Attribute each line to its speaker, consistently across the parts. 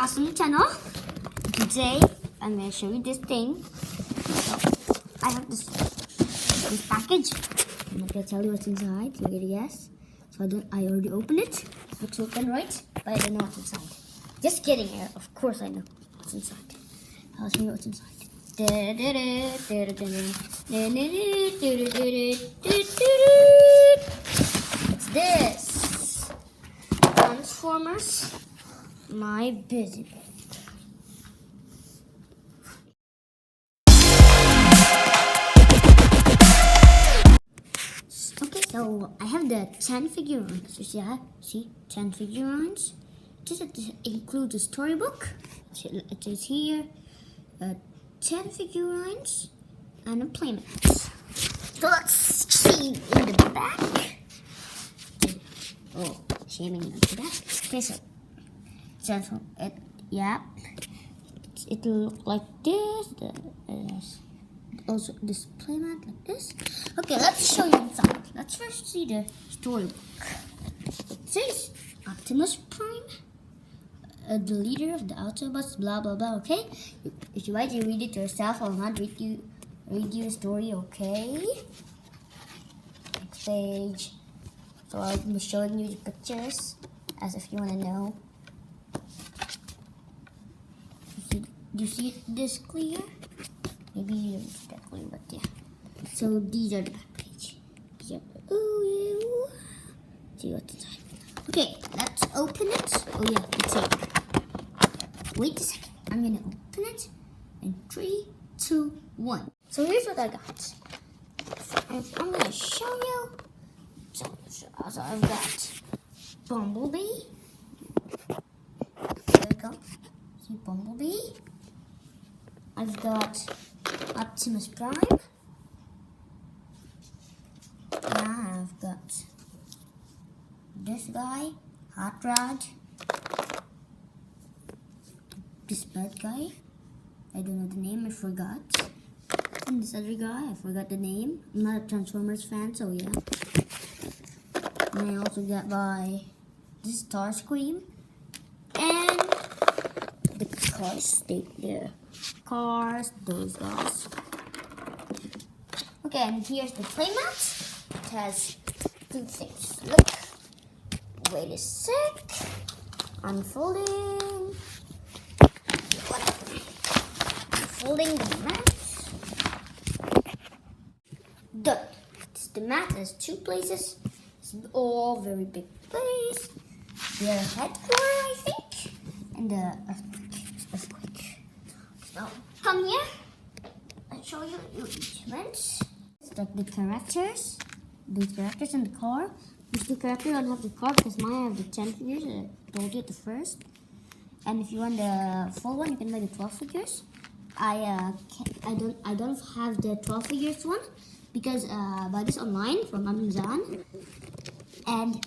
Speaker 1: awesome channel. Today I'm going to show you this thing. So I have this package. I'm not going to tell you what's inside. You're going to guess. So I already opened it. It looks open, right? But I don't know what's inside. Just kidding. Of course I know what's inside. I'll show you what's inside. It's this. Transformers. My busy bag. Okay, so I have the 10 figurines. You see 10 figurines. It includes a storybook. It is here 10 figurines and a playmat. So let's see in the back. Oh, shaming in the back. Okay, so it'll look like this. Also this playmat like this. Okay, let's show you inside. Let's first see the storybook. It says Optimus Prime, the leader of the Autobots, blah blah blah. Okay, if you like, you read it yourself. I'll not read you the story. Okay. Next page. So I'll be showing you the pictures as if you want to know. Do you see this clear? Maybe you don't see that clear, but yeah. So these are the back page. See what's inside. Okay, let's open it. Oh yeah, it's here. Wait a second. I'm gonna open it in 3, 2, 1. So here's what I got. I'm gonna show you. So I've got Bumblebee. There we go. See Bumblebee. I've got Optimus Prime. I've got this guy, Hot Rod. This bad guy, I don't know the name, I forgot. And this other guy, I forgot the name. I'm not a Transformers fan, so yeah. And I also got this Starscream. And the cars, those guys. Okay, and here's the playmat. It has 2 things. Look. Wait a sec. Unfolding the mat. Done. The mat has 2 places. It's all very big place. The headquarters, I think, and the earthquake. So come here. I'll show you each event. It's like the characters. These characters in the car. These 2 characters don't have the car because mine have the 10 figures. I told you at the first. And if you want the full one, you can buy the 12 figures. I don't have the 12 figures one because I buy this online from Amazon, and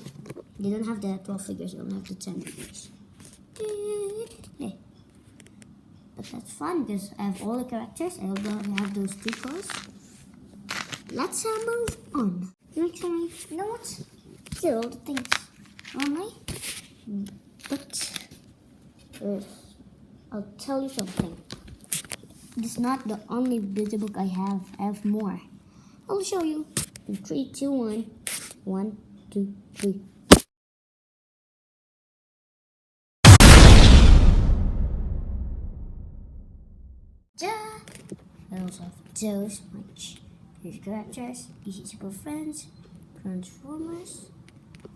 Speaker 1: they don't have the 12 figures. They don't have the 10 figures. Hey, but that's fun because I have all the characters. I also have those 2 cars. Let's move on. You know what? Here are all the things on my. But I'll tell you something. This is not the only busy book I have. I have more. I'll show you. In 3, 2, 1. 1, 2, 3. I also have those much. Here's characters, Easy Super Friends, Transformers,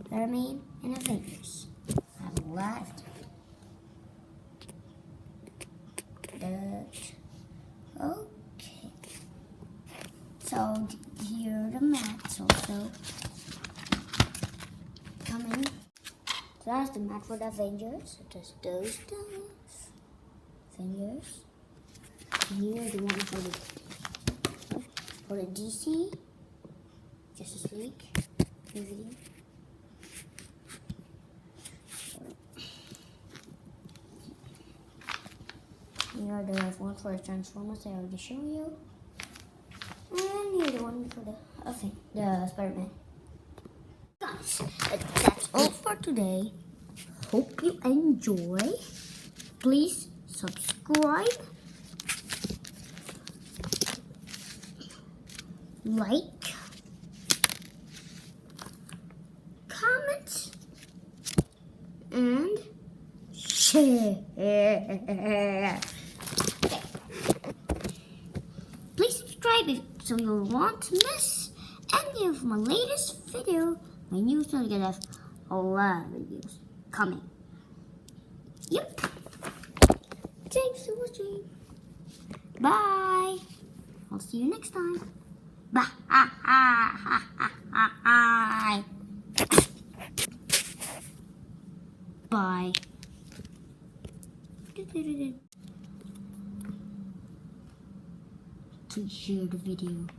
Speaker 1: Mermaid, and Avengers. I have a lot of them. Okay. So here are the mats also coming. So that's the mat for the Avengers. It has those stuff. Avengers. And here is the one for the DC. Justice League. Video. Here are the one for the Transformers I already showed you. And here's the one for the Spider-Man. Guys, that's all for today. Hope you enjoy. Please subscribe, like, comment, and share. Okay. Please subscribe so you won't miss any of my latest video. My new channel gonna have a lot of videos coming. Yep. Thanks for watching. Bye. I'll see you next time. Bye. Bye. Please share the video.